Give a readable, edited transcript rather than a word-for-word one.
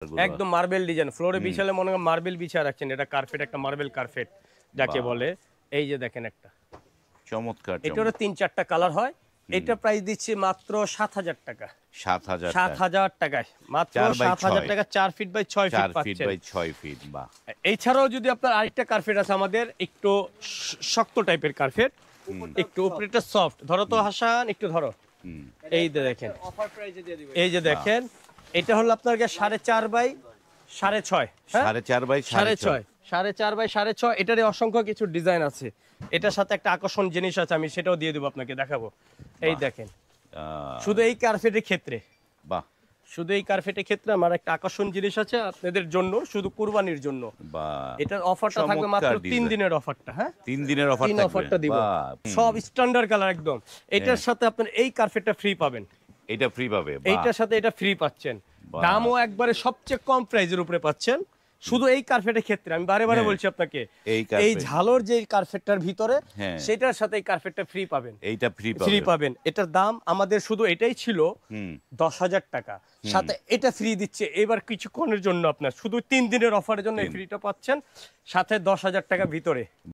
একদম marble design, ফ্লোরে বিছালে মনে হয় মার্বেল বিছিয়ে রাখছেন। এটা কার্পেট, একটা মার্বেল কার্পেট যাকে বলে। এই যে দেখেন একটা চমৎকার। এটারও ৩-৪টা কালার হয়। এটা প্রাইস দিচ্ছি মাত্র ৭,০০০ টাকা। ৭,০০০ ৭,০০০ টাকায় মাত্র 7,০০০ টাকা। 4 ফিট বাই 6 ফিট 4 ফিট পাচ্ছেন। By 6 feet. বাহ। এছাড়াও যদি আপনার আরেকটা কার্পেট আছে আমাদের, একটু শক্ত টাইপের কার্পেট, একটু উপরেটা সফট। ধরো তো হাসান, একটু ধরো। এই যে দেখেন, এই যে দেখেন, এটা হলো আপনার 4.5 বাই 6.5। 4.5 by 6.5, 4.5 by 6.5। এটারই অসংখ্য কিছু ডিজাইন আছে। এটার সাথে একটা আকর্ষণ জিনিস আছে, আমি সেটাও দিয়ে দেবো আপনাকে, দেখাবো। এই দেখেন, শুধু এই কার্পেটের ক্ষেত্রে, বাহ, শুধু এই কার্পেটের ক্ষেত্রে আমার একটা আকর্ষণ জিনিস আছে আপনাদের জন্য, শুধু কুরবানির জন্য। বাহ, এটার অফারটা থাকবে মাত্র 3 দিনের অফারটা। হ্যাঁ, 3 দিনের অফার 3 থাকবে। অফারটা দিব। বাহ, সব স্ট্যান্ডার্ড কালার একদম। এটার সাথে আপনার এই কার্পেটটা ফ্রি পাবেন। এটা ফ্রি পাবে। বাহ, এইটার সাথে এটা ফ্রি পাচ্ছেন। বাহ। দামও একবারে সবচেয়ে কম প্রাইজের উপরে পাচ্ছেন। শুধু এই কার্পেটের ক্ষেত্রে আমি বারে বারে বলছি আপনাকে, এই এই কার্পেট। ঝালর যে কার্পেটটার ভিতরে, হ্যাঁ। সেটার সাথে এই কার্পেটটা ফ্রি পাবেন। এইটা ফ্রি ফ্রি পাবে। পাবেন। এটার দাম আমাদের শুধু এটাই ছিল 10,000 টাকা। সাথে এটা ফ্রি দিচ্ছে এবার কিছুক্ষণের জন্য, আপনার শুধু 3 দিনের অফারের জন্য এই ফ্রিটা পাচ্ছেন, সাথে 10,000 টাকা ভিতরে।